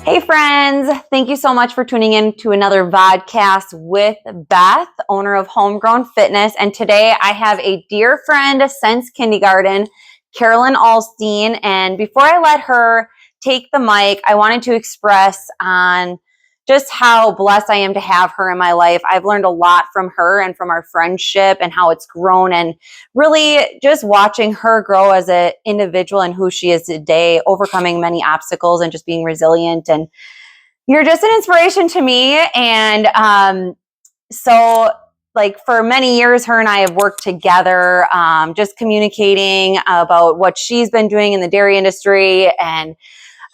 Hey friends, thank you so much for tuning in to another vodcast with Beth, owner of Homegrown Fitness. And today I have a dear friend since kindergarten, Carolyn Alsteen. And before I let her take the mic, I wanted to express on just how blessed I am to have her in my life. I've learned a lot from her and from our friendship and how it's grown, and really just watching her grow as an individual and who she is today, overcoming many obstacles and just being resilient. And you're just an inspiration to me. And so for many years, her and I have worked together, just communicating about what she's been doing in the dairy industry and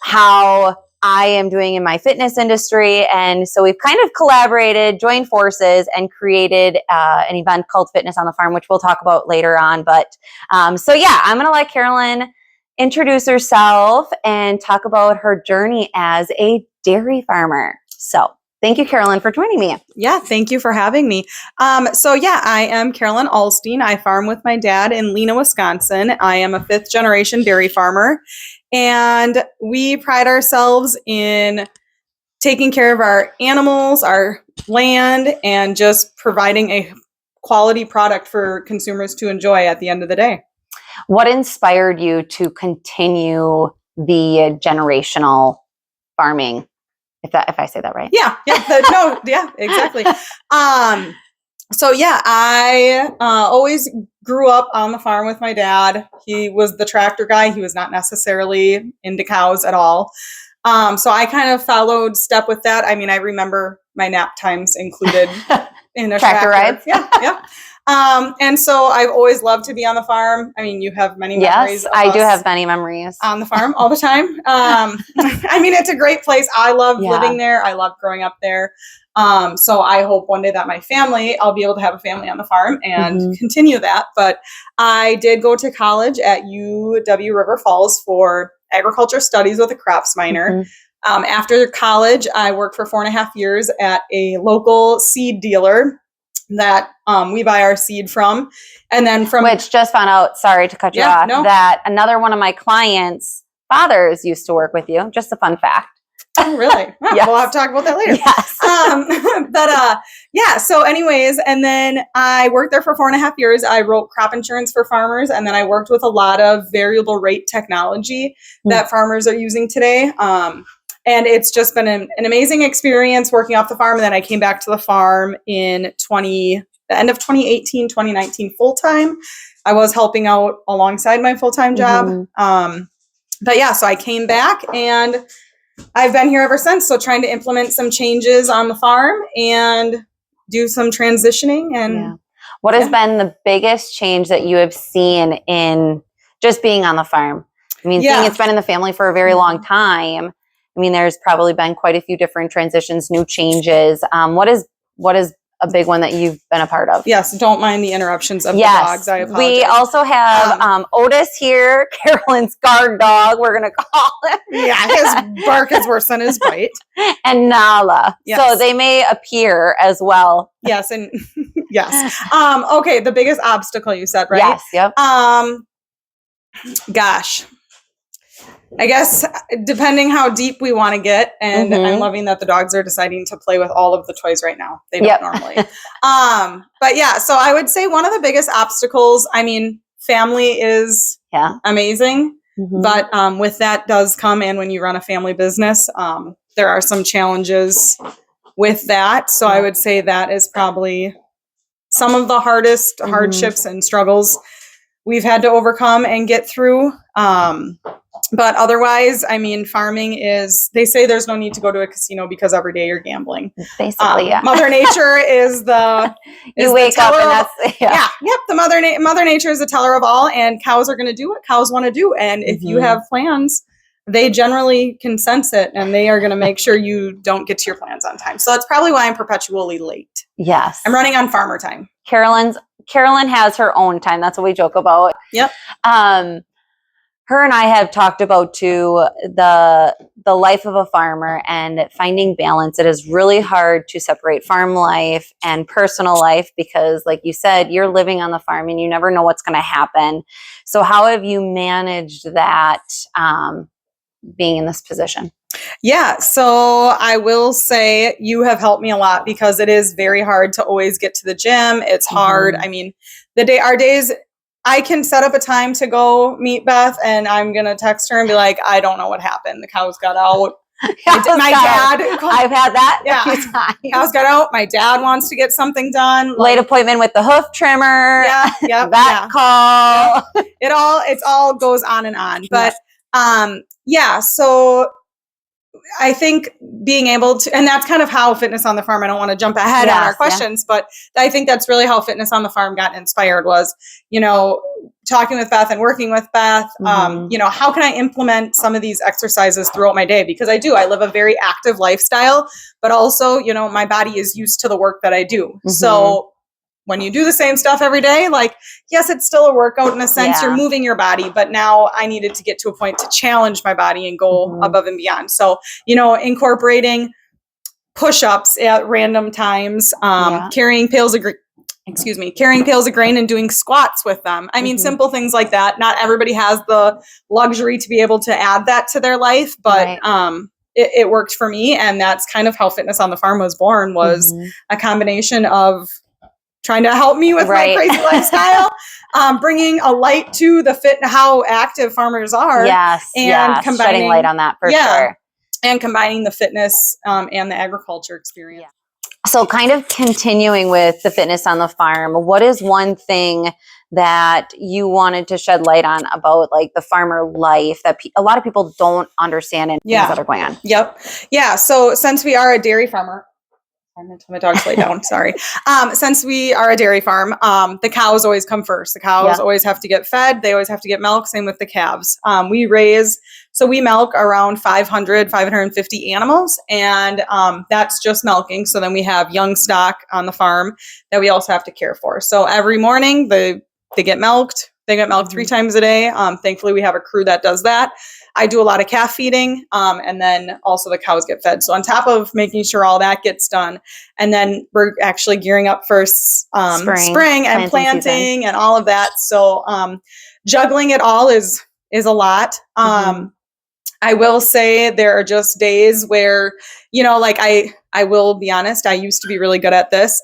how I am doing in my fitness industry. And so we've kind of collaborated, joined forces, and created an event called Fitness on the Farm, which we'll talk about later on. But I'm going to let Carolyn introduce herself and talk about her journey as a dairy farmer. So thank you, Carolyn, for joining me. Yeah, thank you for having me. I am Carolyn Alsteen. I farm with my dad in Lena, Wisconsin. I am a fifth generation dairy farmer. And we pride ourselves in taking care of our animals, our land, and just providing a quality product for consumers to enjoy at the end of the day. What inspired you to continue the generational farming? If I say that right. Yeah, exactly. I always grew up on the farm with my dad. He was the tractor guy. He was not necessarily into cows at all. So I kind of followed step with that. I mean, I remember my nap times included in a tractor rides. Yeah. And so I've always loved to be on the farm. I mean, you have many memories. Yes, I do have many memories. On the farm all the time. I mean, it's a great place. I love living there. I love growing up there. So I hope one day that I'll be able to have a family on the farm and continue that. But I did go to college at UW River Falls for agriculture studies with a crops minor. After college, I worked for 4.5 years at a local seed dealer that we buy our seed from. And then which just found out, sorry to cut you off, that another one of my clients' fathers used to work with you. Just a fun fact. Oh, really? Oh, yes. We'll have to talk about that later. Yes. So anyways, and then I worked there for 4.5 years. I wrote crop insurance for farmers. And then I worked with a lot of variable rate technology that farmers are using today. And it's just been an amazing experience working off the farm. And then I came back to the farm in the end of 2018, 2019, full-time. I was helping out alongside my full-time job. So I came back and I've been here ever since. So trying to implement some changes on the farm and do some transitioning. And what has been the biggest change that you have seen in just being on the farm? I mean, seeing it's been in the family for a very long time. I mean, there's probably been quite a few different transitions, new changes. What is a big one that you've been a part of? Yes, don't mind the interruptions of the dogs. I apologize. We also have Otis here, Carolyn's guard dog, we're going to call him. Yeah, his bark is worse than his bite. And Nala. Yes. So they may appear as well. Yes, and yes. Okay, the biggest obstacle you said, right? Yes, yep. Gosh. I guess depending how deep we want to get, and I'm loving that the dogs are deciding to play with all of the toys right now. They don't normally. So I would say one of the biggest obstacles, I mean, family is amazing, but with that does come, and when you run a family business, there are some challenges with that. So I would say that is probably some of the hardest hardships and struggles we've had to overcome and get through. But otherwise, I mean, farming they say there's no need to go to a casino because every day you're gambling. Basically, Mother Nature is you wake up and that's, the Mother Nature is the teller of all, and cows are going to do what cows want to do. And if you have plans, they generally can sense it, and they are going to make sure you don't get to your plans on time. So that's probably why I'm perpetually late. Yes. I'm running on farmer time. Carolyn has her own time. That's what we joke about. Yep. Her and I have talked about too the life of a farmer and finding balance. It is really hard to separate farm life and personal life because, like you said, you're living on the farm and you never know what's going to happen. So how have you managed that being in this position? Yeah, so I will say you have helped me a lot because it is very hard to always get to the gym. It's hard. I mean, our days, I can set up a time to go meet Beth and I'm going to text her and be like, I don't know what happened. The cows got out. My dad. I've had that. Yeah. Cows got out. My dad wants to get something done. Late appointment with the hoof trimmer. Yeah. That call. Yeah. It all goes on and on. But so I think being able to, and that's kind of how Fitness on the Farm, I don't want to jump ahead on our questions, but I think that's really how Fitness on the Farm got inspired was, talking with Beth and working with Beth, how can I implement some of these exercises throughout my day? Because I live a very active lifestyle, but also, my body is used to the work that I do. So when you do the same stuff every day, like, yes, it's still a workout in a sense, you're moving your body, but now I needed to get to a point to challenge my body and go above and beyond. So, incorporating push-ups at random times, carrying pails of grain and doing squats with them. I mean, simple things like that. Not everybody has the luxury to be able to add that to their life, but it worked for me. And that's kind of how Fitness on the Farm was born, was a combination of trying to help me with my crazy lifestyle, bringing a light to how active farmers are. And combining, shedding light on that for sure. And combining the fitness and the agriculture experience. So kind of continuing with the Fitness on the Farm, what is one thing that you wanted to shed light on about like the farmer life that a lot of people don't understand and things that are going on? Yeah. So since we are a dairy farmer, I'm going to tell my dog to lay down. Sorry. Since we are a dairy farm, the cows always come first. The cows always have to get fed. They always have to get milk. Same with the calves. We milk around 550 animals, and that's just milking. So then we have young stock on the farm that we also have to care for. So every morning they get milked. They get milked 3 times a day. Thankfully, we have a crew that does that. I do a lot of calf feeding, and then also the cows get fed. So on top of making sure all that gets done, and then we're actually gearing up for spring and planting and all of that. So juggling it all is a lot. I will say there are just days where, I will be honest, I used to be really good at this.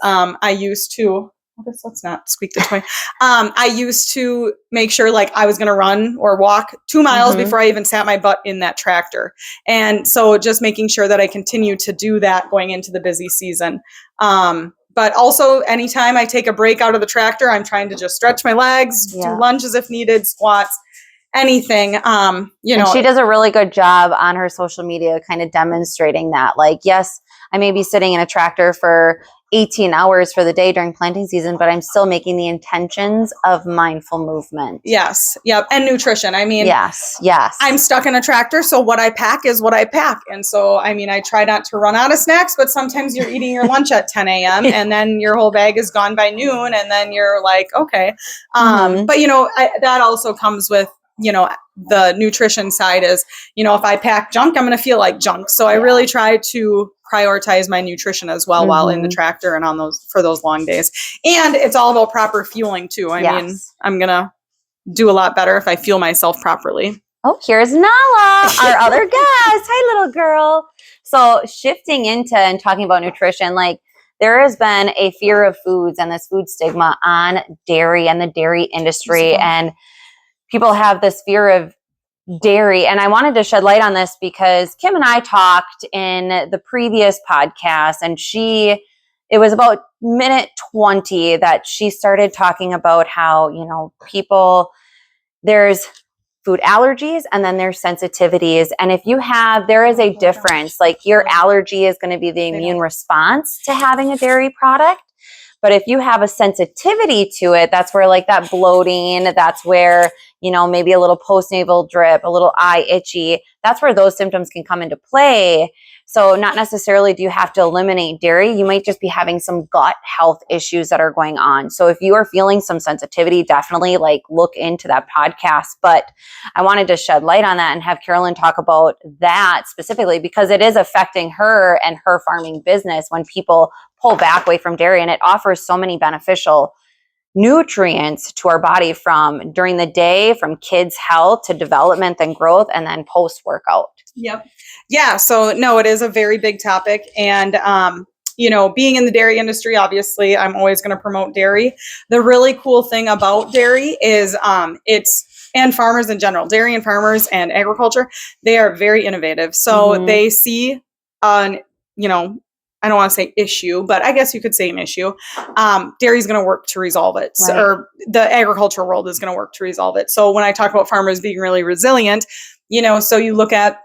Let's not squeak the toy. I used to make sure like I was going to run or walk 2 miles before I even sat my butt in that tractor. And so just making sure that I continue to do that going into the busy season. But also anytime I take a break out of the tractor, I'm trying to just stretch my legs, do lunges if needed, squats, anything. And she does a really good job on her social media kind of demonstrating that. Like, yes, I may be sitting in a tractor for 18 hours for the day during planting season, but I'm still making the intentions of mindful movement. Yes. Yep. And nutrition. I mean, yes. I'm stuck in a tractor. So what I pack is what I pack. And so, I mean, I try not to run out of snacks, but sometimes you're eating your lunch at 10 a.m. and then your whole bag is gone by noon. And then you're like, okay. But that also comes with, the nutrition side is, if I pack junk, I'm going to feel like junk. So I really try to prioritize my nutrition as well while in the tractor and for those long days. And it's all about proper fueling too. I mean, I'm going to do a lot better if I fuel myself properly. Oh, here's Nala, our other guest. Hi, little girl. So shifting into and talking about nutrition, like there has been a fear of foods and this food stigma on dairy and the dairy industry. And people have this fear of dairy. And I wanted to shed light on this because Kim and I talked in the previous podcast, and it was about minute 20 that she started talking about how, there's food allergies and then there's sensitivities. And if there is a difference, like your allergy is going to be the immune response to having a dairy product. But if you have a sensitivity to it, that's where like that bloating, that's where, maybe a little postnatal drip, a little eye itchy, that's where those symptoms can come into play. So not necessarily do you have to eliminate dairy. You might just be having some gut health issues that are going on. So if you are feeling some sensitivity, definitely like look into that podcast. But I wanted to shed light on that and have Carolyn talk about that specifically because it is affecting her and her farming business when people pull back away from dairy, and it offers so many beneficial nutrients to our body from during the day, from kids' health to development and growth, and then post-workout. Yep. Yeah. So no, it is a very big topic. And, being in the dairy industry, obviously, I'm always going to promote dairy. The really cool thing about dairy is and farmers in general, dairy and farmers and agriculture, they are very innovative. So they see I don't want to say issue, but I guess you could say an issue. Dairy is going to work to resolve it, Right. or the agricultural world is going to work to resolve it. So when I talk about farmers being really resilient, so you look at,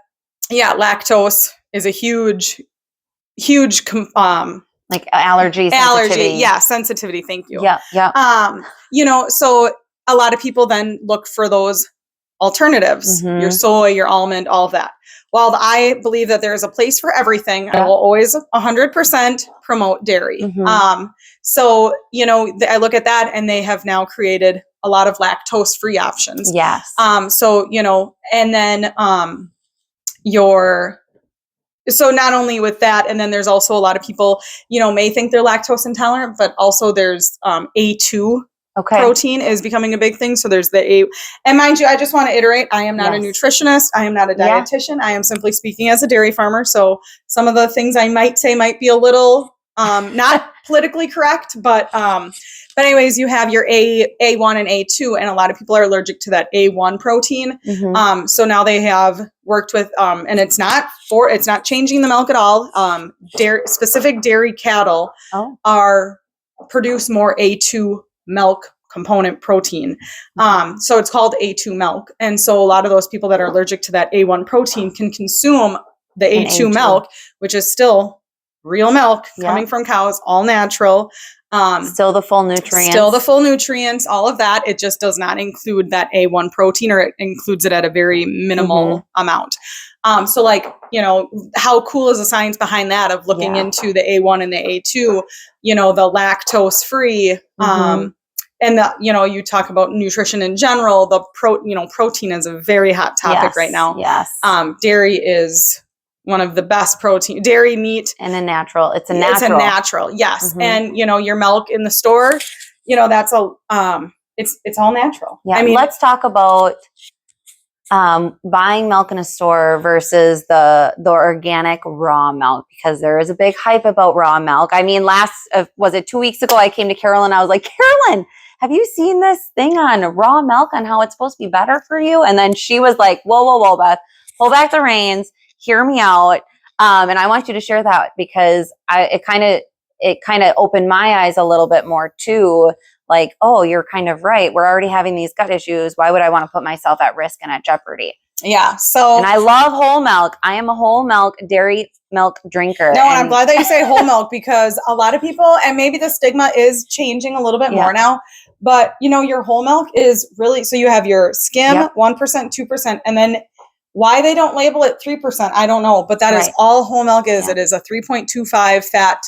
lactose is a huge, like allergy, sensitivity. Yeah, sensitivity. Thank you. Yeah. So a lot of people then look for those alternatives, your soy, your almond, all of that. While I believe that there is a place for everything, I will always 100% promote dairy. So, I look at that, and they have now created a lot of lactose-free options. Yes. And then so not only with that, and then there's also a lot of people, may think they're lactose intolerant, but also there's A2 protein is becoming a big thing. So there's the A, and mind you, I just want to iterate, I am not a nutritionist. I am not a dietitian. I am simply speaking as a dairy farmer. So some of the things I might say might be a little not politically correct, but anyways, you have your A1 and A2, and a lot of people are allergic to that A1 protein. So now they have worked with, and it's not changing the milk at all. Specific dairy cattle produce more A2 milk component protein. So it's called A2 milk. And so a lot of those people that are allergic to that A1 protein can consume the A2 milk, which is still real milk coming from cows, all natural. Still the full nutrients. All of that. It just does not include that A1 protein, or it includes it at a very minimal amount. So how cool is the science behind that, of looking into the A1 and the A2, the lactose free, and you talk about nutrition in general, the protein is a very hot topic right now. Yes. Dairy is one of the best protein, dairy, meat. And a natural. It's a natural. Yes. And, your milk in the store, that's it's all natural. Yeah. I mean, let's talk about buying milk in a store versus the organic raw milk, because there is a big hype about raw milk. I mean, was it 2 weeks ago, I came to Carolyn, I was like, Carolyn, have you seen this thing on raw milk and how it's supposed to be better for you? And then she was like, whoa, Beth, pull back the reins, hear me out. And I want you to share that, because it kind of opened my eyes a little bit more too. Like, oh, you're kind of right. We're already having these gut issues. Why would I want to put myself at risk and at jeopardy? Yeah. So, and I love whole milk. I am a whole milk dairy milk drinker. No, and I'm glad that you say whole milk, because a lot of people, and maybe the stigma is changing a little bit more now, but your whole milk is really, so you have your skim, 1%, 2%, and then why they don't label it 3%, I don't know, but that is all whole milk is. Yeah. It is a 3.25 fat.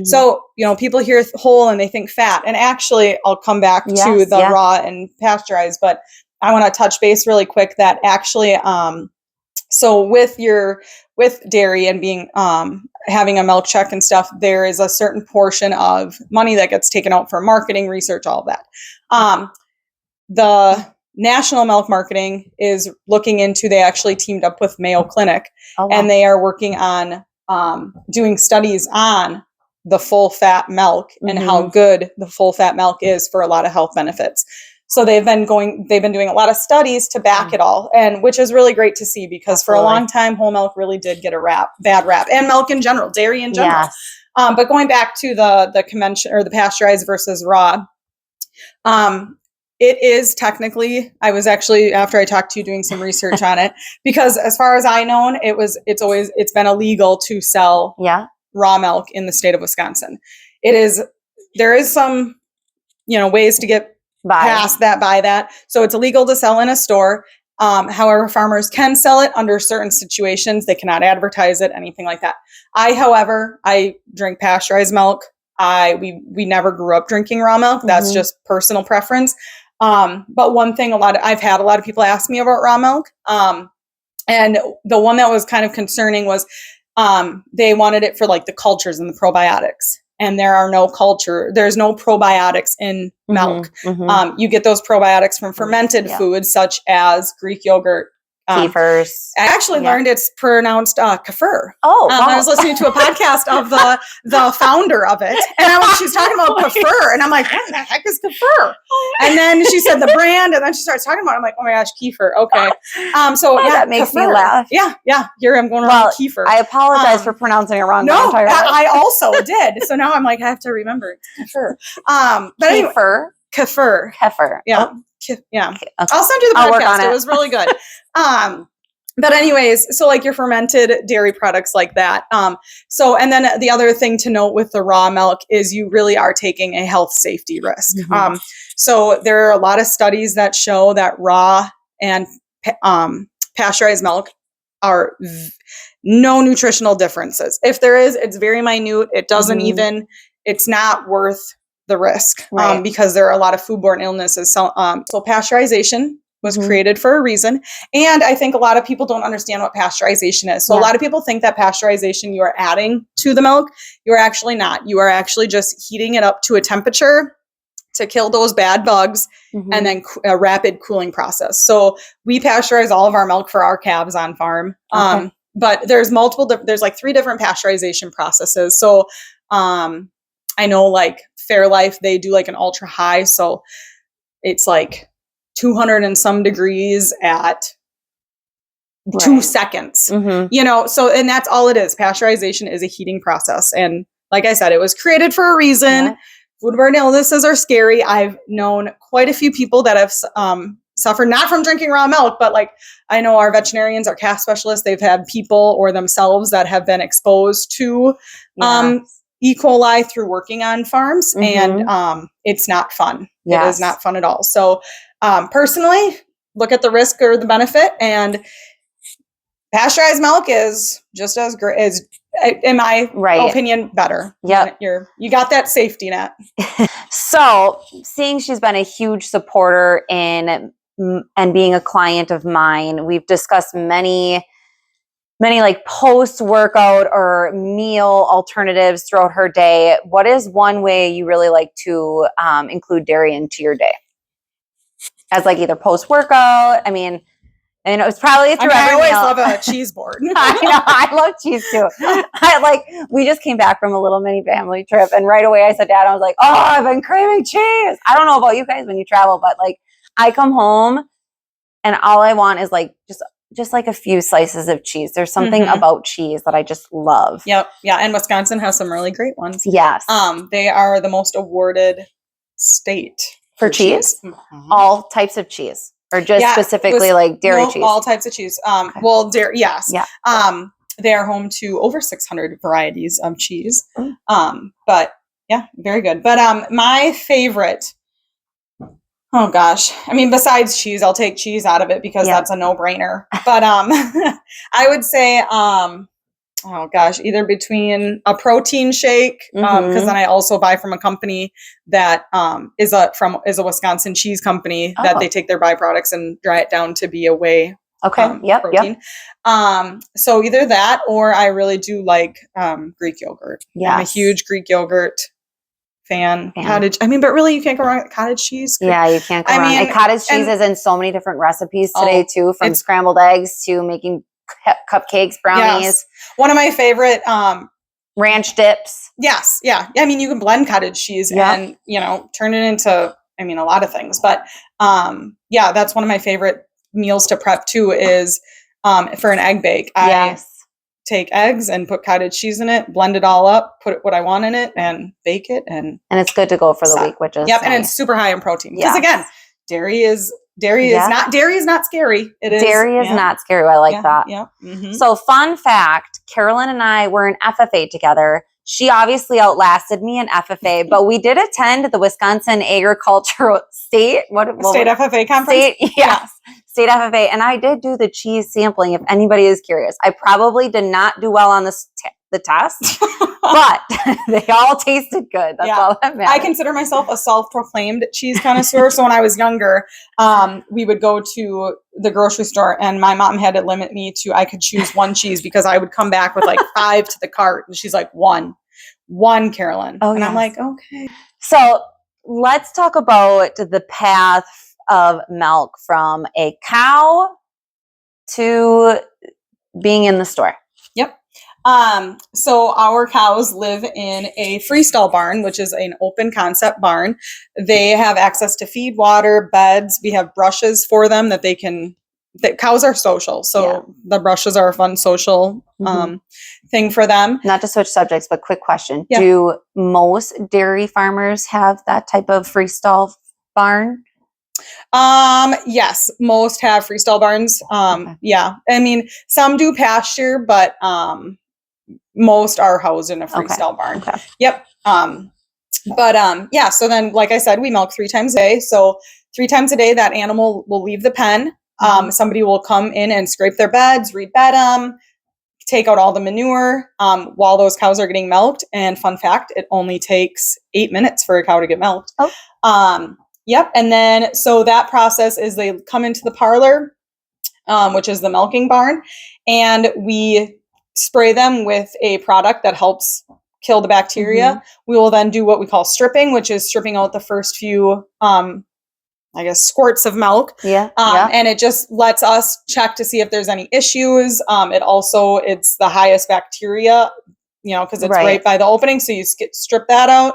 So, people hear whole and they think fat, and actually I'll come back to the raw and pasteurized, but I want to touch base really quick that actually, so with dairy and being, having a milk check and stuff, there is a certain portion of money that gets taken out for marketing, research, all of that. The National Milk Marketing is looking into, they actually teamed up with Mayo Clinic, and they are working on doing studies on the full fat milk and how good the full fat milk is for a lot of health benefits. So they've been doing a lot of studies to back it all, and which is really great to see, because for a long time, whole milk really did get a bad rap, and milk in general, dairy in general. Yes. But going back to the convention, or the pasteurized versus raw, it is technically, I was actually, after I talked to you, doing some research on it, because as far as I know, it's been illegal to sell raw milk in the state of Wisconsin. There is some, ways to get past that, by that. So it's illegal to sell in a store. However, farmers can sell it under certain situations. They cannot advertise it, anything like that. However, I drink pasteurized milk. We never grew up drinking raw milk. That's just personal preference. But one thing, I've had a lot of people ask me about raw milk. And the one that was kind of concerning was, they wanted it for like the cultures and the probiotics. and there's no probiotics in milk. Mm-hmm. You get those probiotics from fermented foods such as Greek yogurt. Kefirs. I actually learned it's pronounced kefir. Oh, wow. I was listening to a podcast of the founder of it, and she's talking about kefir, and I'm like, what the heck is kefir? And then she said the brand, and then she starts talking about it. I'm like, oh my gosh, kefir. Okay. That makes me laugh. Yeah. Here I'm going around kefir. I apologize for pronouncing it wrong. No, I also did. So now I'm like, I have to remember kefir. But anyway, kefir. Yeah. Oh. Yeah. Okay. I'll send you the podcast. It was really good. But anyways, so like your fermented dairy products like that. And then the other thing to note with the raw milk is you really are taking a health safety risk. Mm-hmm. So there are a lot of studies that show that raw and pasteurized milk are no nutritional differences. If there is, it's very minute. It doesn't it's not worth the risk because there are a lot of foodborne illnesses. So pasteurization was created for a reason. And I think a lot of people don't understand what pasteurization is. So a lot of people think that pasteurization you are adding to the milk. You are actually not. You are actually just heating it up to a temperature to kill those bad bugs and then a rapid cooling process. So we pasteurize all of our milk for our calves on farm. But there's there's like 3 different pasteurization processes. So I know like Fairlife, they do like an ultra high. So it's like 200 and some degrees at 2 seconds, and that's all it is. Pasteurization is a heating process. And like I said, it was created for a reason. Yeah. Foodborne illnesses are scary. I've known quite a few people that have suffered not from drinking raw milk, but like I know our veterinarians, our calf specialists, they've had people or themselves that have been exposed to E. coli through working on farms, and it's not fun. It is not fun at all. So personally, look at the risk or the benefit, and pasteurized milk is just as great, in my opinion, better. Yep. You got that safety net. So seeing she's been a huge supporter and being a client of mine, we've discussed many like post-workout or meal alternatives throughout her day. What is one way you really like to include dairy into your day? As like either post-workout, I mean, and it was probably through every meal. I always love a cheese board. I know, I love cheese too. We just came back from a little mini family trip, and right away I said, Dad, I was like, oh, I've been craving cheese. I don't know about you guys when you travel, but like I come home and all I want is like just like a few slices of cheese. There's something about cheese that I just love. Yep. Yeah. And Wisconsin has some really great ones. Yes. They are the most awarded state for cheese. All types of cheese, or just specifically like dairy cheese. All types of cheese. Well, dairy. Yes. Yeah. They are home to over 600 varieties of cheese. But yeah, very good. But my favorite. Oh gosh. I mean, besides cheese, I'll take cheese out of it because that's a no-brainer. But I would say either between a protein shake, because then I also buy from a company that is a Wisconsin cheese company that they take their byproducts and dry it down to be a whey protein. So either that, or I really do like Greek yogurt. Yes. I'm a huge Greek yogurt fan. Cottage. I mean, but really you can't go wrong with cottage cheese. Yeah, you can't go wrong. And cottage cheese is in so many different recipes today too, from scrambled eggs to making cupcakes, brownies. Yes. One of my favorite ranch dips. Yes. Yeah. I mean, you can blend cottage cheese and, turn it into, a lot of things. But that's one of my favorite meals to prep too is for an egg bake. I take eggs and put cottage cheese in it, blend it all up, put what I want in it, and bake it. And it's good to go for the week, which is nice. And it's super high in protein. Because again, dairy is not scary. It is. Dairy is not scary. I like that. Yeah. Mm-hmm. So fun fact, Carolyn and I were in FFA together. She obviously outlasted me in FFA, but we did attend the Wisconsin Agricultural State FFA conference. State FFA, and I did do the cheese sampling. If anybody is curious, I probably did not do well on the test, but they all tasted good. That's all that matters. I consider myself a self-proclaimed cheese connoisseur. So when I was younger, we would go to the grocery store, and my mom had to limit me to I could choose one cheese because I would come back with like 5 to the cart, and she's like, one one, Carolyn. Oh, and yes. I'm like, okay. So let's talk about the path of milk from a cow to being in the store. Yep. So our cows live in a freestall barn, which is an open concept barn. They have access to feed, water, beds. We have brushes for them that cows are social. So the brushes are a fun social thing for them. Not to switch subjects, but quick question. Yeah. Do most dairy farmers have that type of freestall barn? Yes, most have freestall barns. Okay. Yeah. I mean, some do pasture, but most are housed in a freestyle barn. Okay. Yep. Yeah, so then, like I said, we milk 3 times a day. So 3 times a day, that animal will leave the pen. Somebody will come in and scrape their beds, rebed them, take out all the manure while those cows are getting milked. And fun fact, it only takes 8 minutes for a cow to get milked. Oh. Yep. And then, so that process is they come into the parlor, which is the milking barn, and we spray them with a product that helps kill the bacteria. We will then do what we call stripping, which is stripping out the first few, squirts of milk. And it just lets us check to see if there's any issues. It's the highest bacteria, because it's right by the opening. So you strip that out.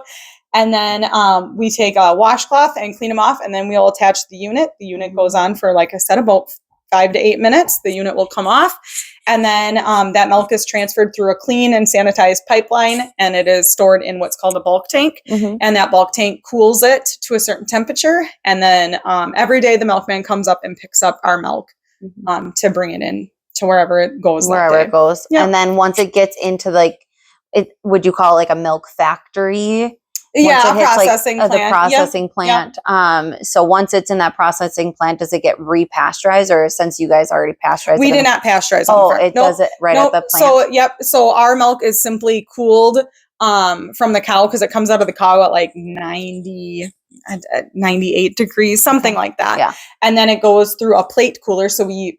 And then we take a washcloth and clean them off, and then we'll attach the unit. The unit goes on for, like I said, about 5 to 8 minutes. The unit will come off, and then that milk is transferred through a clean and sanitized pipeline, and it is stored in what's called a bulk tank. And that bulk tank cools it to a certain temperature, and then every day the milkman comes up and picks up our milk to bring it in to wherever it goes. It goes. Yep. And then once it gets into would you call it like a milk factory? Yeah, processing plant. The processing plant. Yep. So once it's in that processing plant, does it get repasteurized, or since you guys already pasteurized? We did not pasteurize. On the farm. It does it right at the plant. So our milk is simply cooled from the cow, because it comes out of the cow at like 98 degrees, something like that. Yeah. And then it goes through a plate cooler. So we're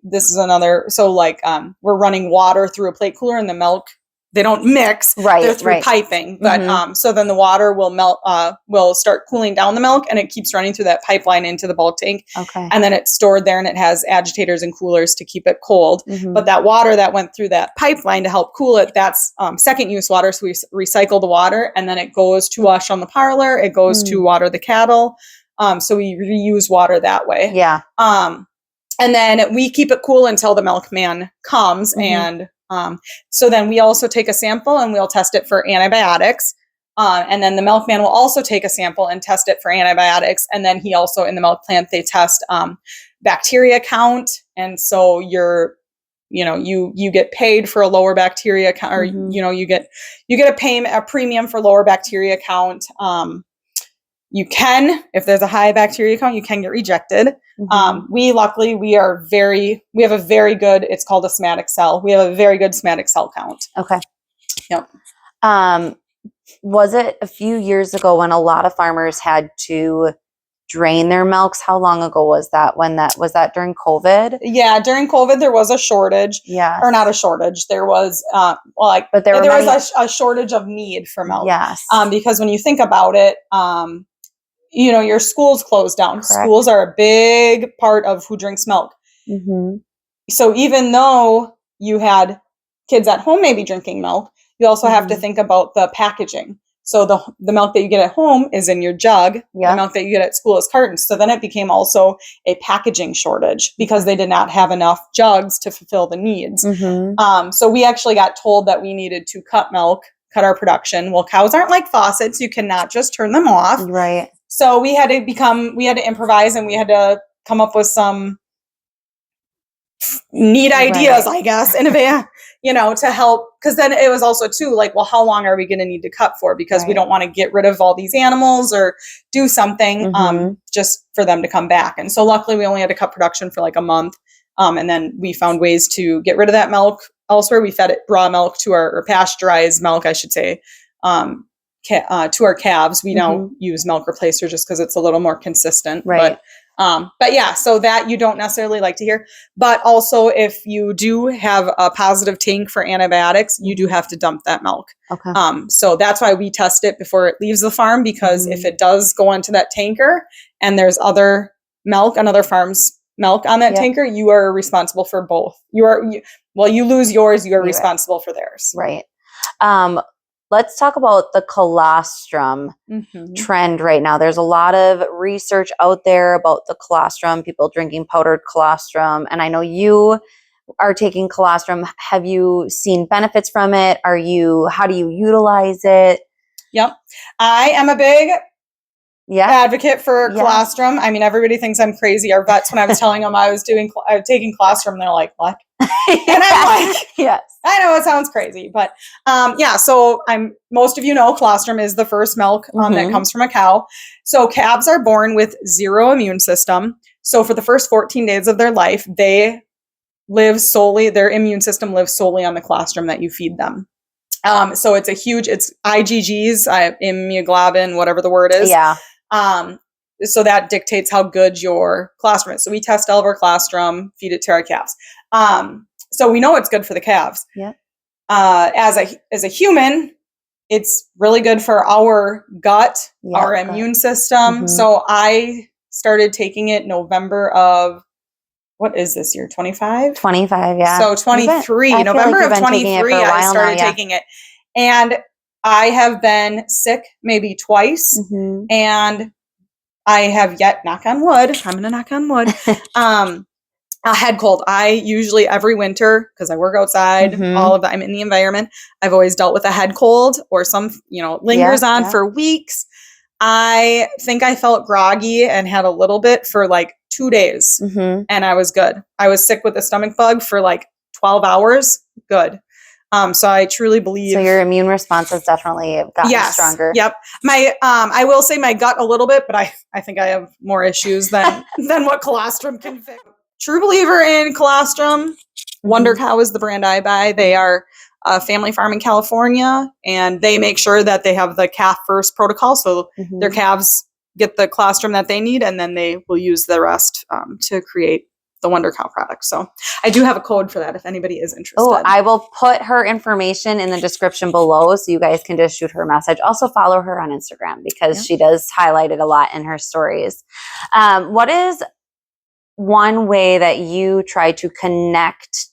running water through a plate cooler, and the milk, they don't mix, they're through piping. But so then the water will melt, will start cooling down the milk, and it keeps running through that pipeline into the bulk tank. Okay. And then it's stored there, and it has agitators and coolers to keep it cold. But that water that went through that pipeline to help cool it, that's second use water. So we recycle the water, and then it goes to wash on the parlor. It goes to water the cattle. So we reuse water that way. Yeah. And then we keep it cool until the milkman comes, and so then we also take a sample and we'll test it for antibiotics. And then the milkman will also take a sample and test it for antibiotics. And then he also, in the milk plant, they test bacteria count. And so you get paid for a lower bacteria count, or you get a premium for lower bacteria count. You can, if there's a high bacteria count, you can get rejected. We have a very good, it's called a somatic cell. We have a very good somatic cell count. Okay. Yep. Was it a few years ago when a lot of farmers had to drain their milks? How long ago was that? Was that during COVID? Yeah, during COVID there was a shortage. Yeah. Or not a shortage. There was there was a shortage of need for milk. Yes. Because when you think about it, your schools closed down. Correct. Schools are a big part of who drinks milk. So even though you had kids at home maybe drinking milk, you also have to think about the packaging. So the milk that you get at home is in your jug. Yep. The milk that you get at school is cartons. So then it became also a packaging shortage, because they did not have enough jugs to fulfill the needs. So we actually got told that we needed to cut our production. Well, cows aren't like faucets. You cannot just turn them off. Right. So we had to improvise, and we had to come up with some neat ideas, I guess, innovate, to help. Because then it was also too how long are we going to need to cut for? Because we don't want to get rid of all these animals or do something just for them to come back. And so luckily we only had to cut production for like a month. And then we found ways to get rid of that milk elsewhere. We fed it raw milk or pasteurized milk, I should say, to our calves. We now use milk replacer just because it's a little more consistent. Right. But yeah, so that you don't necessarily like to hear. But also, if you do have a positive tank for antibiotics, you do have to dump that milk. Okay. So that's why we test it before it leaves the farm, because if it does go onto that tanker and there's other milk, another farm's milk on that tanker, you are responsible for both. You lose yours, you are responsible for theirs. Right. Let's talk about the colostrum trend right now. There's a lot of research out there about the colostrum, people drinking powdered colostrum. And I know you are taking colostrum. Have you seen benefits from it? How do you utilize it? Yep. I am a big advocate for colostrum. I mean, everybody thinks I'm crazy. Our vets, when I was telling them I was taking colostrum, they're like, what? And I'm like, yes, I know it sounds crazy, but so most of you know colostrum is the first milk that comes from a cow. So calves are born with zero immune system. So for the first 14 days of their life, their immune system lives solely on the colostrum that you feed them. So it's IgGs, immunoglobulin, whatever the word is. Yeah. So that dictates how good your colostrum is. So we test all of our colostrum, feed it to our calves. So we know it's good for the calves. Yeah. As a human, it's really good for our gut, our immune system. So I started taking it November of, what is this year? 25? 25, yeah. So 23, November of 23, I started taking it. And I have been sick maybe twice. And I have yet, knock on wood, I'm going to knock on wood, a head cold. I usually every winter, because I work outside, all of that, I'm in the environment, I've always dealt with a head cold or some, lingers on for weeks. I think I felt groggy and had a little bit for like 2 days and I was good. I was sick with a stomach bug for like 12 hours. Good. So I truly believe. So your immune response has definitely gotten stronger. Yep. I will say my gut a little bit, but I think I have more issues than what colostrum can fix. True believer in colostrum. Wonder Cow is the brand I buy. They are a family farm in California, and they make sure that they have the calf first protocol. So their calves get the colostrum that they need, and then they will use the rest to create the Wonder Cow product. So I do have a code for that if anybody is interested. Oh, I will put her information in the description below so you guys can just shoot her a message. Also follow her on Instagram because she does highlight it a lot in her stories. What is one way that you try to connect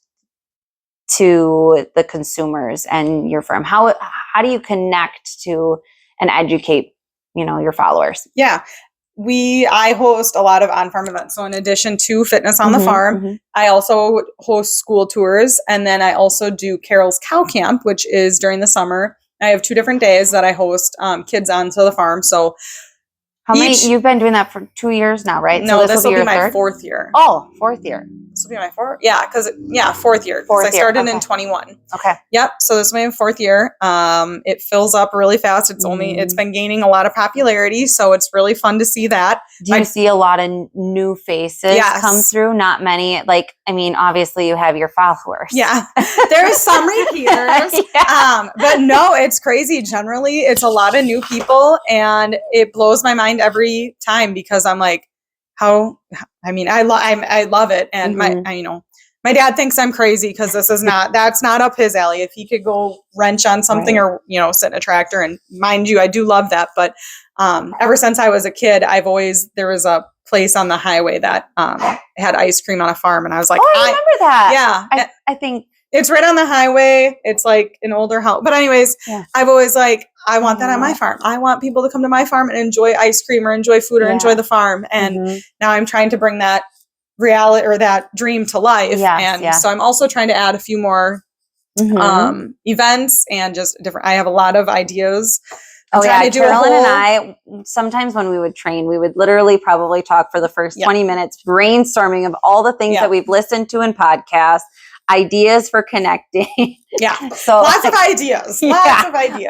to the consumers and your firm? How do you connect to and educate, your followers? Yeah. I host a lot of on-farm events. So in addition to fitness on the farm, I also host school tours. And then I also do Carol's Cow Camp, which is during the summer. I have 2 different days that I host kids onto the farm. So how many? You've been doing that for 2 years now, right? No, this will be my 4th year. Oh, 4th year. This will be my 4th. Yeah, 4th year. Because I started in 21. Okay. Yep. So this is my 4th year. It fills up really fast. It's been gaining a lot of popularity, so it's really fun to see that. Do you see a lot of new faces come through? Not many. Obviously you have your followers. Yeah. There's some repeaters. But no, it's crazy. Generally, it's a lot of new people, and it blows my mind every time because I'm like, I love it. And my dad thinks I'm crazy because that's not up his alley. If he could go wrench on something or, sit in a tractor, and mind you, I do love that. But ever since I was a kid, there was a place on the highway that had ice cream on a farm. And I was like, I remember that. Yeah. I think it's right on the highway. It's like an older house. But anyways, I've always I want that on my farm. I want people to come to my farm and enjoy ice cream or enjoy food or enjoy the farm. And now I'm trying to bring that reality or that dream to life. So I'm also trying to add a few more events and just different. I have a lot of ideas. Carolyn and I, sometimes when we would train, we would literally probably talk for the first 20 minutes, brainstorming of all the things that we've listened to in podcasts, ideas for connecting. Yeah. So lots of ideas. Lots of ideas.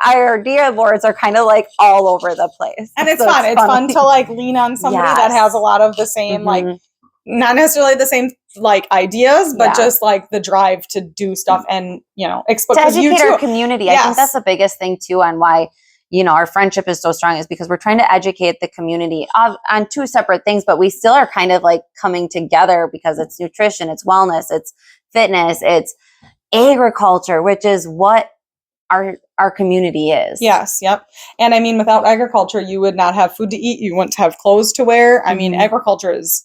Our idea boards are kind of all over the place. And it's fun. It's fun to lean on somebody that has a lot of the same, not necessarily the same ideas, but just the drive to do stuff and, to educate our community. I think that's the biggest thing too on why, our friendship is so strong is because we're trying to educate the community on two separate things, but we still are kind of like coming together because it's nutrition, it's wellness, it's fitness, it's agriculture, which is what our community is. Yes. Yep. And I mean, without agriculture, you would not have food to eat. You wouldn't have clothes to wear. I mean, agriculture is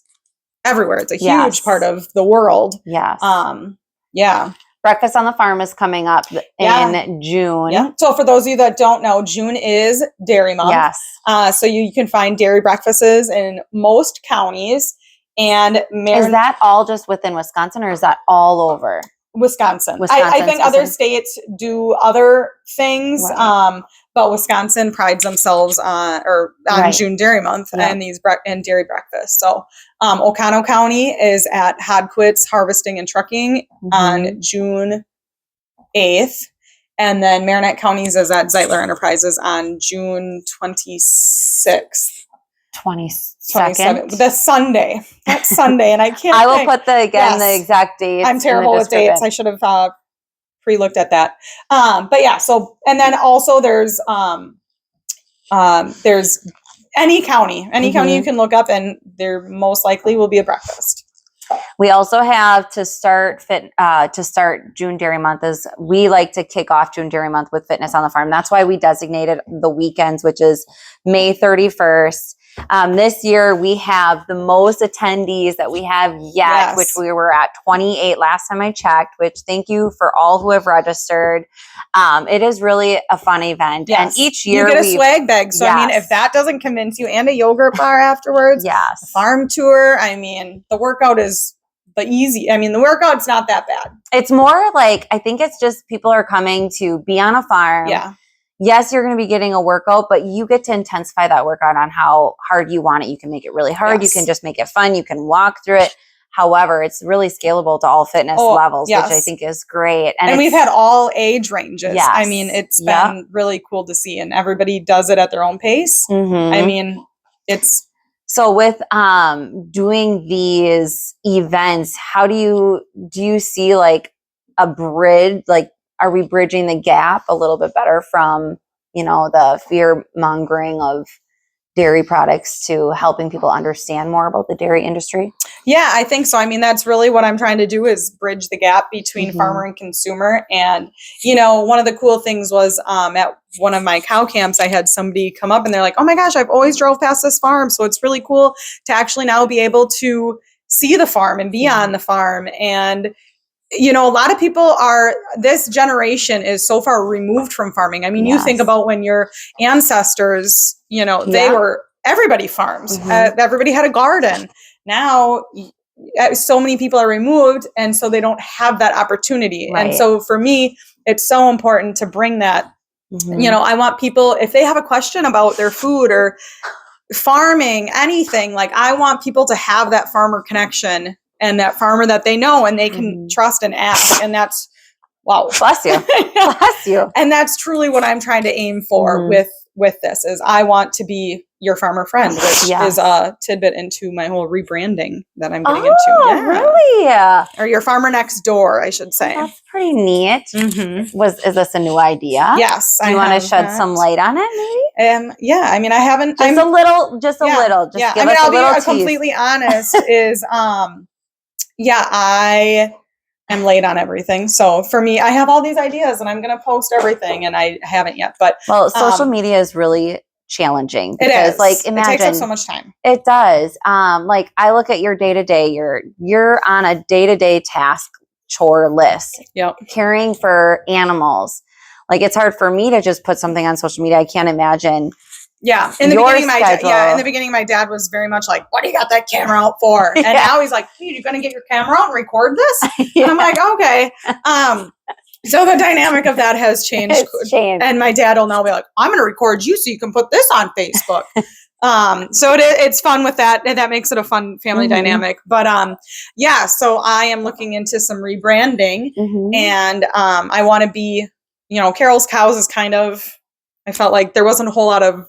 everywhere. It's a huge part of the world. Yes. Yeah. Breakfast on the Farm is coming up in June. Yeah. So for those of you that don't know, June is Dairy Month. Yes. So you can find dairy breakfasts in most counties. And is that all just within Wisconsin, or is that all over? Wisconsin. I think other states do other things, right. But Wisconsin prides themselves on right. June Dairy Month and these dairy breakfasts. So Oconto County is at Hodquit's Harvesting and Trucking on June 8th. And then Marinette County's is at Zeitler Enterprises on June 26th. 27th. The Sunday. That's Sunday, and I can't. I will put the exact dates. I'm terrible with dates. I should have pre-looked at that. But yeah. So, and then also there's any county you can look up, and there most likely will be a breakfast. We also have to start June Dairy Month. Is we like to kick off June Dairy Month with Fitness on the Farm. That's why we designated the weekends, which is May 31st. This year we have the most attendees that we have yet, which we were at 28 last time I checked, which thank you for all who have registered. It is really a fun event. And each year you get a swag bag. So I mean, if that doesn't convince you, and a yogurt bar afterwards, a farm tour. I mean, the workout is the workout's not that bad. It's more like, I think it's just people are coming to be on a farm. Yeah. Yes, you're going to be getting a workout, but you get to intensify that workout on how hard you want it. You can make it really hard. You can just make it fun. You can walk through it. However, it's really scalable to all fitness levels, which I think is great. And we've had all age ranges. Yes. I mean, it's been really cool to see, and everybody does it at their own pace. I mean, it's... So with doing these events, how do you see like a bridge, like, are we bridging the gap a little bit better from, the fear mongering of dairy products to helping people understand more about the dairy industry? Yeah, I think so. I mean, that's really what I'm trying to do, is bridge the gap between farmer and consumer. And, one of the cool things was at one of my cow camps, I had somebody come up and they're like, oh my gosh, I've always drove past this farm. So it's really cool to actually now be able to see the farm and be on the farm. And a lot of people this generation is so far removed from farming. I mean, you think about when your ancestors, everybody farms. Everybody had a garden. Now, so many people are removed, and so they don't have that opportunity. Right. And so for me, it's so important to bring that. I want people, if they have a question about their food or farming, anything, like I want people to have that farmer connection and that farmer that they know and they can trust and ask. And that's, wow. Bless you. Bless you. And that's truly what I'm trying to aim for with this, is I want to be your farmer friend, which is a tidbit into my whole rebranding that I'm getting into. Yeah. Really? Or your farmer next door, I should say. That's pretty neat. Is this a new idea? Yes. Do you want to shed some light on it, maybe? Yeah. I mean, I haven't. Just a little. Just give I'll be tease. Completely honest. I am late on everything. So for me, I have all these ideas and I'm going to post everything, and I haven't yet. But social media is really challenging. It is. Like, imagine, it takes up so much time. It does. Like, I look at your day-to-day, you're on a day-to-day task chore list. Yep. Caring for animals. Like, it's hard for me to just put something on social media. I can't imagine. Yeah. In the beginning, my dad was very much like, what do you got that camera out for? And now he's like, hey, you're going to get your camera out and record this? And I'm like, okay. So the dynamic of that has changed. And my dad will now be like, I'm going to record you so you can put this on Facebook. So it's fun with that. And that makes it a fun family dynamic. But so I am looking into some rebranding, and I want to be, Carol's Cows is kind of, I felt like there wasn't a whole lot of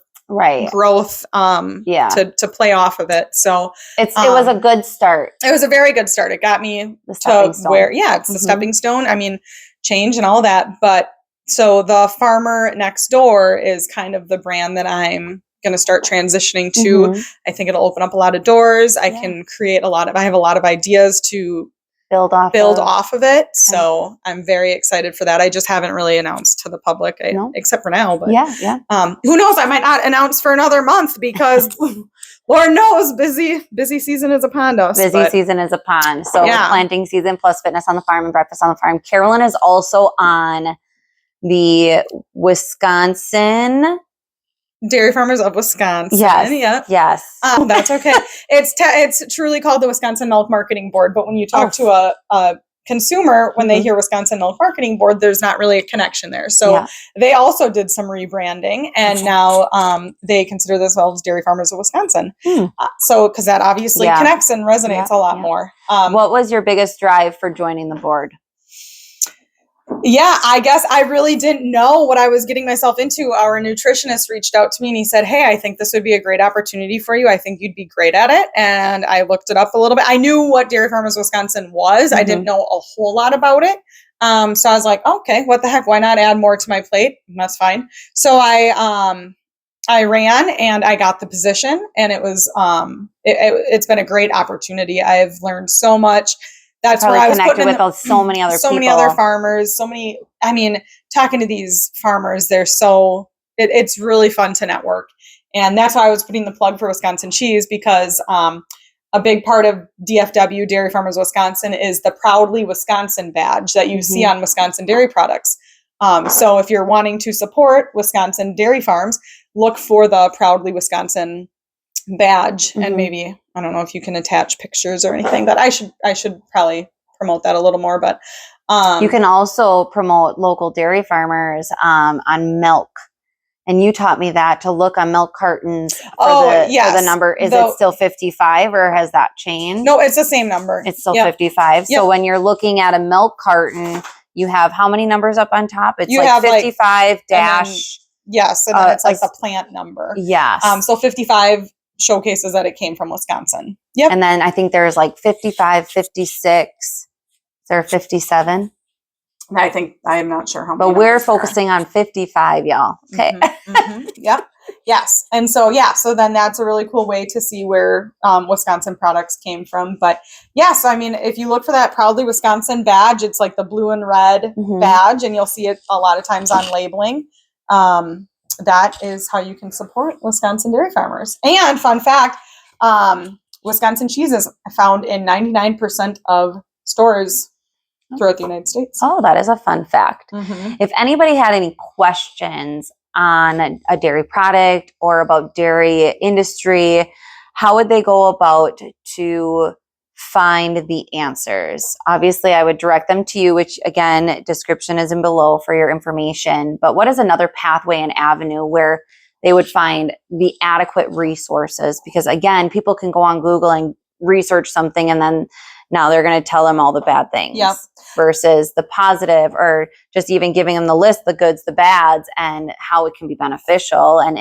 growth to play off of it. So it was a good start. It was a very good start. It got me to where, it's the stepping stone. I mean, change and all that. But So the farmer next door is kind of the brand that I'm going to start transitioning to. I think it'll open up a lot of doors. I can create I have a lot of ideas to build off of it. So I'm very excited for that. I just haven't really announced to the public except for now, but who knows? I might not announce for another month because Lord knows busy season is upon us. Season is upon. So planting season plus fitness on the farm and breakfast on the farm. Carolyn is also on the Wisconsin Dairy Farmers of Wisconsin. Yes. That's okay. It's truly called the Wisconsin Milk Marketing Board. But when you talk to a consumer, when they hear Wisconsin Milk Marketing Board, there's not really a connection there. So they also did some rebranding, and now they consider themselves Dairy Farmers of Wisconsin. So because that obviously connects and resonates a lot more. What was your biggest drive for joining the board? Yeah, I guess I really didn't know what I was getting myself into. Our nutritionist reached out to me and he said, "Hey, I think this would be a great opportunity for you. I think you'd be great at it." And I looked it up a little bit. I knew what Dairy Farmers Wisconsin was. I didn't know a whole lot about it. So I was like, okay, what the heck? Why not add more to my plate? That's fine. So I ran and I got the position, and it was it's been a great opportunity. I've learned so much. That's where I was connected with so many other people. Many other farmers, talking to these farmers, it's really fun to network. And that's why I was putting the plug for Wisconsin Cheese, because a big part of DFW, Dairy Farmers Wisconsin, is the Proudly Wisconsin badge that you see on Wisconsin dairy products. So if you're wanting to support Wisconsin dairy farms, look for the Proudly Wisconsin badge, and maybe, I don't know if you can attach pictures or anything, but I should probably promote that a little more. But you can also promote local dairy farmers on milk. And you taught me that, to look on milk cartons for the number. Is it still 55, or has that changed? No, it's the same number. It's still 55. So when you're looking at a milk carton, you have how many numbers up on top? It's like 55 dash. Yes, and then it's like the plant number. Yes. So 55 showcases that it came from Wisconsin. Yep. And then I think there's like 55, 56. Is there 57? I'm not sure how many. But we're focusing on 55, y'all. Okay. Yep. Yes. And so, so then that's a really cool way to see where Wisconsin products came from. But so if you look for that Proudly Wisconsin badge, it's like the blue and red badge, and you'll see it a lot of times on labeling. That is how you can support Wisconsin dairy farmers. And fun fact, Wisconsin cheese is found in 99% of stores throughout the United States. Oh, that is a fun fact. If anybody had any questions on a dairy product or about dairy industry, how would they go about to find the answers? Obviously, I would direct them to you, which again, description is in below for your information. But what is another pathway and avenue where they would find the adequate resources? Because again, people can go on Google and research something, and then now they're going to tell them all the bad things versus the positive, or just even giving them the list, the goods, the bads, and how it can be beneficial, and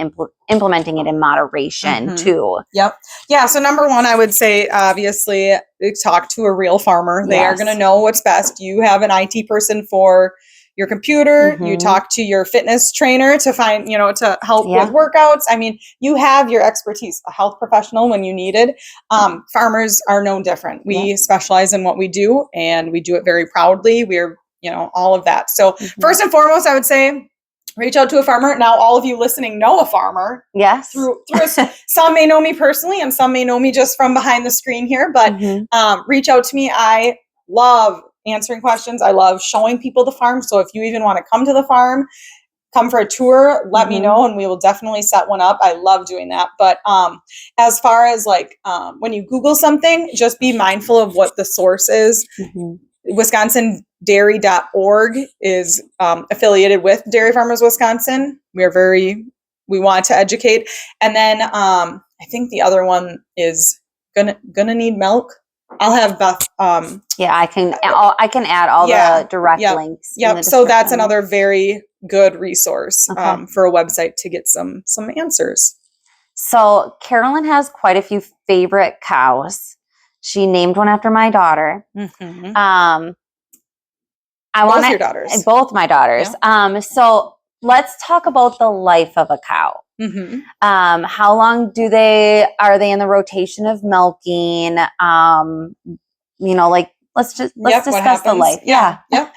implementing it in moderation too. Yep. Yeah. So number one, I would say, obviously, talk to a real farmer. They are going to know what's best. You have an IT person for your computer. You talk to your fitness trainer to find, to help with workouts. You have your expertise, a health professional when you need it. Farmers are no different. We specialize in what we do, and we do it very proudly. We're, all of that. So first and foremost, I would say, reach out to a farmer. Now, all of you listening know a farmer. Yes. Some may know me personally, and some may know me just from behind the screen here, but reach out to me. I love answering questions. I love showing people the farm. So if you even want to come to the farm, come for a tour, let me know, and we will definitely set one up. I love doing that. But as far as when you Google something, just be mindful of what the source is. WisconsinDairy.org is affiliated with Dairy Farmers Wisconsin. We want to educate. And then I think the other one is gonna need milk. I'll have Beth. I can add all the direct links. Yep. So that's another very good resource for a website to get some answers. So Carolyn has quite a few favorite cows. She named one after my daughter. Both your daughters. Both my daughters. Yeah. So let's talk about the life of a cow. Mm-hmm. How long are they in the rotation of milking? Let's discuss the life. Yeah. Yep.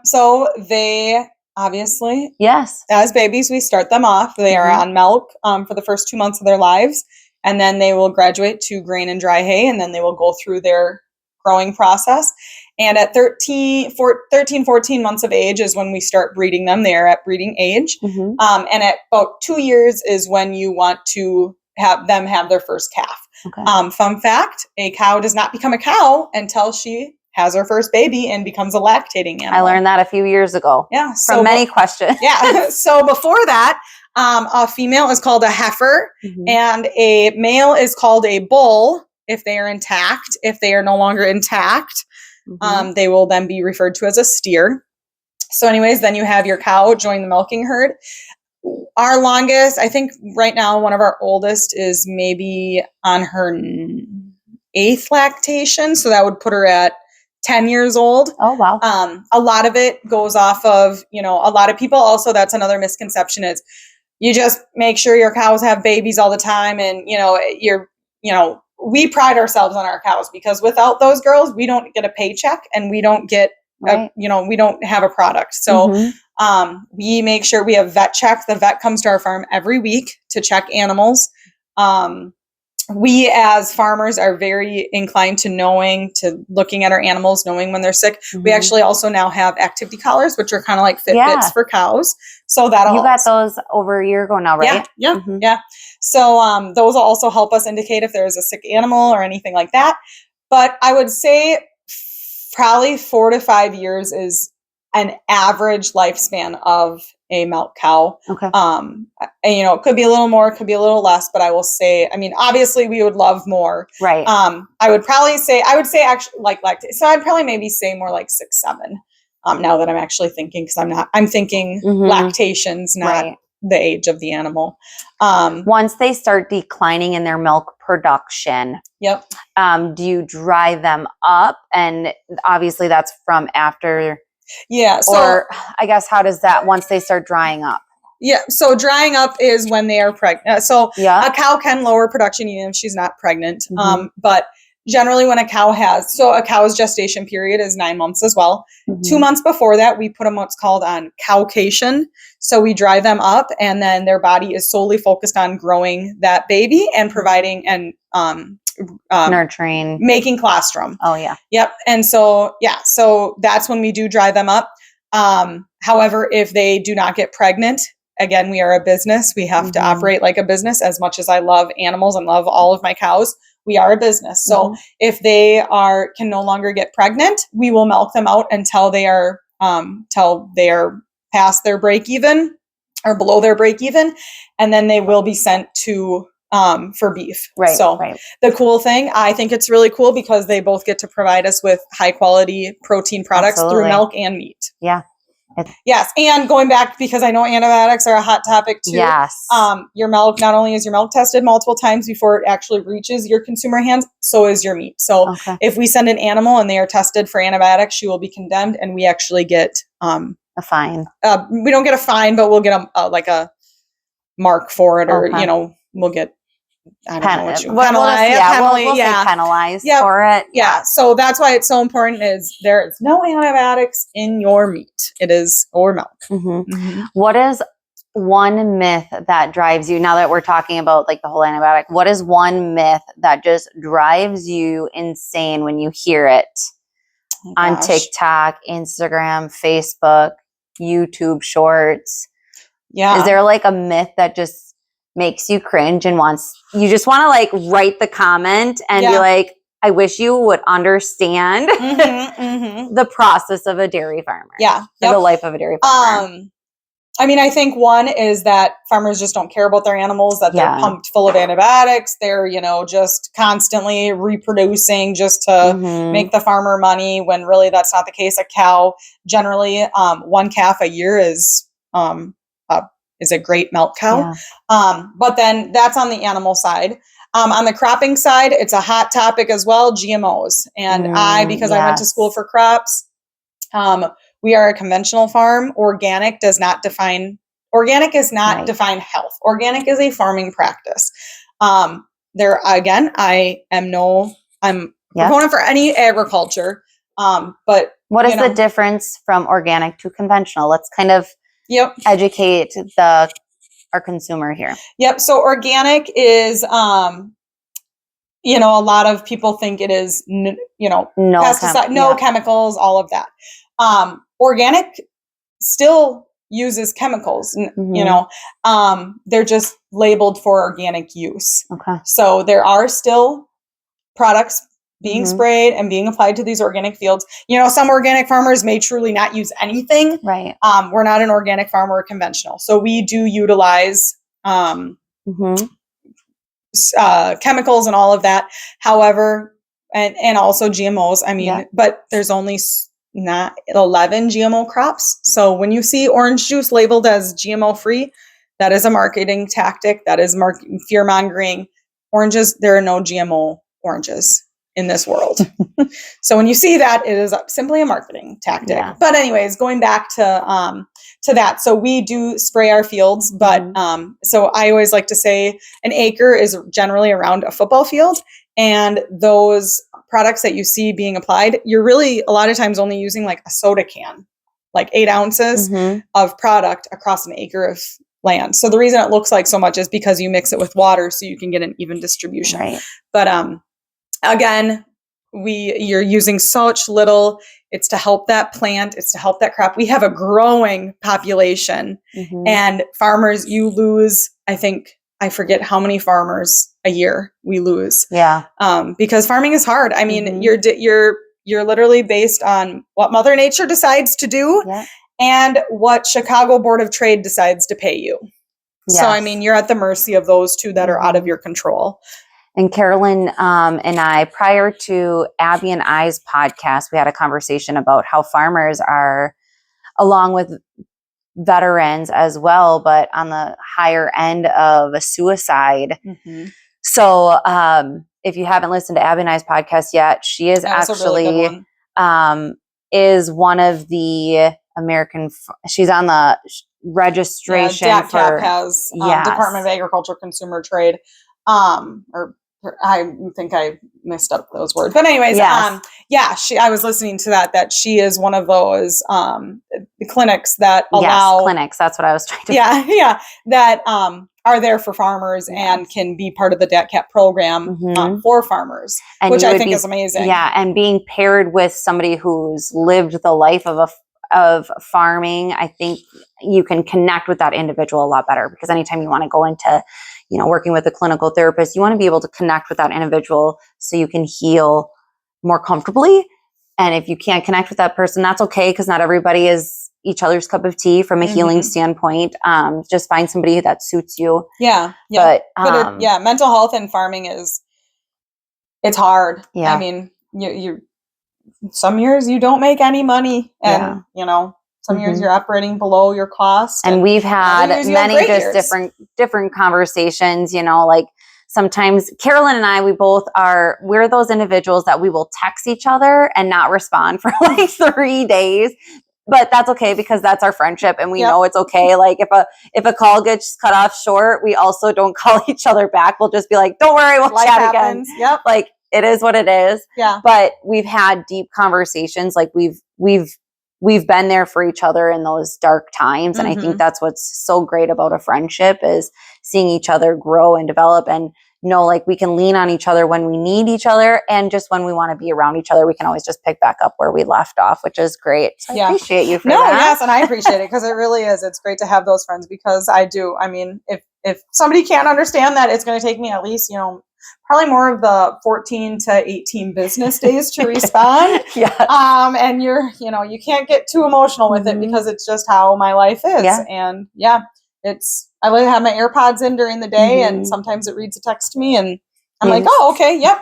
So they obviously, yes, as babies, we start them off. They are on milk for the first 2 months of their lives, and then they will graduate to grain and dry hay, and then they will go through their growing process. And at 13, 14 months of age is when we start breeding them. They are at breeding age. Mm-hmm. And at about 2 years is when you want to have them have their first calf. Okay. Fun fact, a cow does not become a cow until she has her first baby and becomes a lactating animal. I learned that a few years ago. Yeah. From many questions. Yeah. So before that, a female is called a heifer, and a male is called a bull if they are intact. If they are no longer intact, they will then be referred to as a steer. So anyways, then you have your cow join the milking herd. Our longest, I think right now, one of our oldest is maybe on her 8th lactation. So that would put her at 10 years old. Oh, wow. A lot of it goes off of, a lot of people also, that's another misconception is you just make sure your cows have babies all the time. And, we pride ourselves on our cows because without those girls, we don't get a paycheck and we don't get, we don't have a product. So we make sure we have vet check. The vet comes to our farm every week to check animals. We as farmers are very inclined to looking at our animals, knowing when they're sick. We actually also now have activity collars, which are kind of like Fitbits for cows. So that you got those over a year ago now, right? Yeah. Yeah. So those will also help us indicate if there's a sick animal or anything like that. But I would say probably 4 to 5 years is an average lifespan of a milk cow. Okay. It could be a little more, it could be a little less, but I will say, obviously we would love more. Right. I would say actually like lactate. So I'd probably maybe say more like 6, 7. Now that I'm actually thinking, because I'm thinking lactations, not the age of the animal. Once they start declining in their milk production, do you dry them up? And obviously that's from after. Yeah. So, or I guess, how does that, once they start drying up? Yeah. So drying up is when they are pregnant. So a cow can lower production even if she's not pregnant. But generally when a cow's gestation period is 9 months as well. 2 months before that, we put them what's called on cowcation. So we dry them up and then their body is solely focused on growing that baby and providing and, nurturing, making colostrum. Oh yeah. Yep. And so that's when we do dry them up. However, if they do not get pregnant, again, we are a business. We have to operate like a business. As much as I love animals and love all of my cows, we are a business. So if they can no longer get pregnant, we will milk them out until they are past their break even or below their break even, and then they will be sent to for beef. Right. So the cool thing, I think it's really cool because they both get to provide us with high quality protein products through milk and meat. Yeah. Yes. And going back, because I know antibiotics are a hot topic too. Yes. Your milk, not only is your milk tested multiple times before it actually reaches your consumer hands, so is your meat. So if we send an animal and they are tested for antibiotics, she will be condemned and we actually get a fine. We don't get a fine, but we'll get a mark for it, or we'll get penalized. We'll say penalized for it. Yeah. So that's why it's so important is there is no antibiotics in your meat. It is or milk. What is one myth that drives you, now that we're talking about like the whole antibiotic, what is one myth that just drives you insane when you hear it on TikTok, Instagram, Facebook, YouTube shorts? Yeah. Is there like a myth that just makes you cringe and you just want to like write the comment and be like, I wish you would understand the process of a dairy farmer. Yeah. The life of a dairy farmer. I think one is that farmers just don't care about their animals, that they're pumped full of antibiotics. They're, just constantly reproducing just to make the farmer money, when really that's not the case. A cow, generally, one calf a year is a great milk cow. But then that's on the animal side. On the cropping side, it's a hot topic as well, GMOs. And because I went to school for crops, we are a conventional farm. Organic is not define health. Organic is a farming practice. There again, I'm proponent for any agriculture. But what is the difference from organic to conventional? Let's kind of educate our consumer here. Yep. So organic is, a lot of people think it is, no pesticide, chemicals, all of that. Organic still uses chemicals, they're just labeled for organic use. Okay. So there are still products being sprayed and being applied to these organic fields. Some organic farmers may truly not use anything. Right. We're not an organic farm, we're conventional. So we do utilize chemicals and all of that. However, and also GMOs. But there's only not 11 GMO crops. So when you see orange juice labeled as GMO free, that is a marketing tactic. That is fear mongering. Oranges, there are no GMO oranges in this world. So when you see that, it is simply a marketing tactic. Yeah. But anyways, going back to that. So we do spray our fields, but so I always like to say an acre is generally around a football field. And those products that you see being applied, you're really a lot of times only using like a soda can, like 8 ounces of product across an acre of land. So the reason it looks like so much is because you mix it with water so you can get an even distribution. Right. But again, you're using such little. It's to help that plant. It's to help that crop. We have a growing population, and farmers, you lose, I forget how many farmers a year we lose. Yeah. Because farming is hard. I mean, you're literally based on what Mother Nature decides to do and what Chicago Board of Trade decides to pay you. Yes. So, you're at the mercy of those two that are out of your control. And Carolyn and I, prior to Abby and I's podcast, we had a conversation about how farmers are, along with veterans as well, but on the higher end of a suicide. So if you haven't listened to Abby and I's podcast yet, she is actually is one of the American. She's on the registration DACAP has Department of Agriculture Consumer Trade, or I think I messed up those words, but anyways, I was listening to that she is one of those the clinics that allow clinics. That's what I was trying to. That are there for farmers and can be part of the DACAP program for farmers, and which I think is amazing. Yeah, and being paired with somebody who's lived the life of farming, I think you can connect with that individual a lot better, because anytime you want to go into working with a clinical therapist, you want to be able to connect with that individual so you can heal more comfortably. And if you can't connect with that person, that's okay, because not everybody is each other's cup of tea from a healing standpoint. Just find somebody that suits you. Yeah. But mental health and farming it's hard. Yeah. You some years you don't make any money, and some years you're operating below your cost. And we've had many just different conversations, like sometimes Carolyn and I, we're those individuals that we will text each other and not respond for like 3 days. But that's okay, because that's our friendship, and we know it's okay. Like if a call gets cut off short, we also don't call each other back. We'll just be like, don't worry, we'll chat again. Yep. Like it is what it is. Yeah. But we've had deep conversations. Like we've been there for each other in those dark times. And I think that's what's so great about a friendship, is seeing each other grow and develop, and like we can lean on each other when we need each other, and just when we want to be around each other, we can always just pick back up where we left off, which is great. So I appreciate you for that. Yes, and I appreciate it, because it really is. It's great to have those friends, because I do. If somebody can't understand that, it's going to take me at least, probably more of the 14 to 18 business days to respond. And you can't get too emotional with it, because it's just how my life is. Yeah. And I like to have my AirPods in during the day, and sometimes it reads a text to me, and I'm like, oh, okay, yep.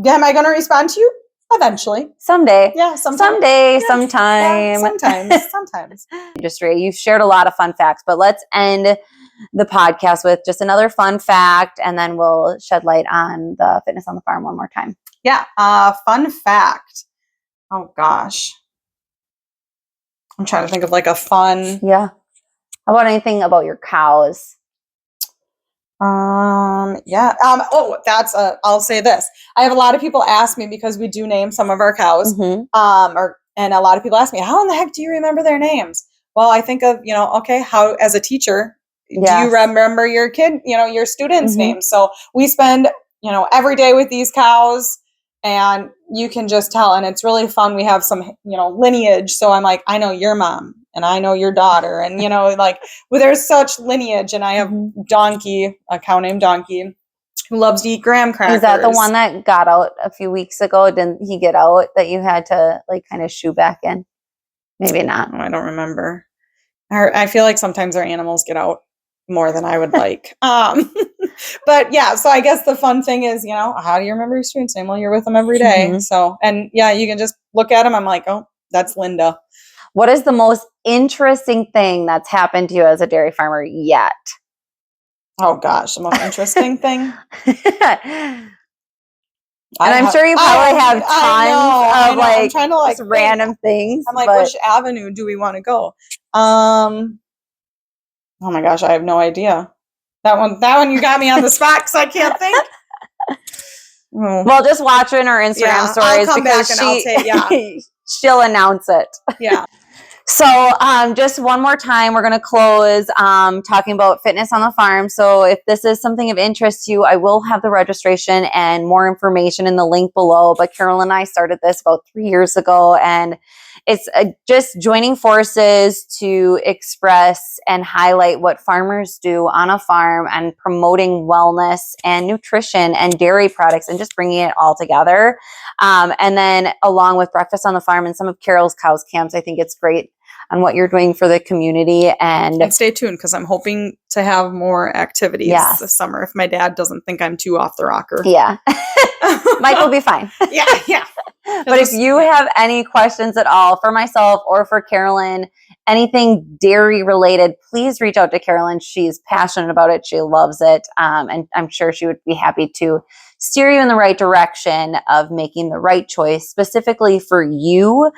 Am I going to respond to you? Eventually. Someday. Yeah, someday. Sometime. Yeah, sometimes. You've shared a lot of fun facts, but let's end the podcast with just another fun fact, and then we'll shed light on the fitness on the farm one more time. Yeah. Fun fact. Oh gosh. I'm trying to think of like a fun. Yeah. How about anything about your cows? Yeah. I'll say this. I have a lot of people ask me because we do name some of our cows. Mm-hmm. And a lot of people ask me, how in the heck do you remember their names? Well, I think of, okay, how as a teacher, do you remember your kid, your students' names? So we spend, every day with these cows, and you can just tell, and it's really fun. We have some, lineage. So I'm like, I know your mom and I know your daughter, and, there's such lineage. And I have Donkey, a cow named Donkey, who loves to eat graham crackers. Is that the one that got out a few weeks ago? Didn't he get out that you had to like kind of shoe back in? Maybe not. I don't remember. I feel like sometimes our animals get out more than I would like. But yeah, so I guess the fun thing is, how do you remember your student's name? Well, you're with them every day. Mm-hmm. So, and yeah, you can just look at them. I'm like, oh, that's Linda. What is the most interesting thing that's happened to you as a dairy farmer yet? Oh gosh, the most interesting thing. And I'm sure you probably have tons of like just random things. I'm like, which avenue do we want to go? Oh my gosh, I have no idea. That one you got me on the spot because I can't think. Well, just watching her Instagram stories because she'll announce it. Yeah. So just one more time, we're going to close talking about fitness on the farm. So if this is something of interest to you, I will have the registration and more information in the link below. But Carolyn and I started this about 3 years ago, and it's just joining forces to express and highlight what farmers do on a farm and promoting wellness and nutrition and dairy products and just bringing it all together. And then along with Breakfast on the Farm and some of Carol's Cows Camps, I think it's great on what you're doing for the community. And stay tuned because I'm hoping to have more activities this summer if my dad doesn't think I'm too off the rocker. Yeah. Mike will be fine. Yeah. But if you have any questions at all for myself or for Carolyn, anything dairy related, please reach out to Carolyn. She's passionate about it. She loves it. And I'm sure she would be happy to steer you in the right direction of making the right choice specifically for you,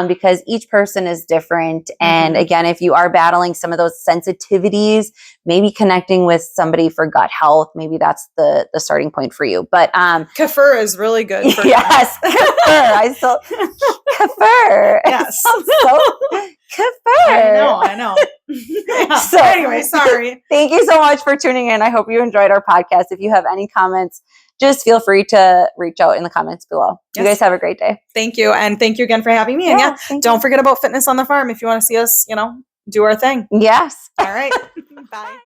because each person is different. And again, if you are battling some of those sensitivities, maybe connecting with somebody for gut health, maybe that's the starting point for you. But kefir is really good for yes, kefir. Kefir. Yes. So kefir. I know. Yeah. So anyway, sorry. Thank you so much for tuning in. I hope you enjoyed our podcast. If you have any comments, just feel free to reach out in the comments below. Yes. You guys have a great day. Thank you. And thank you again for having me. And don't forget about Fitness on the Farm if you want to see us, do our thing. Yes. All right. Bye.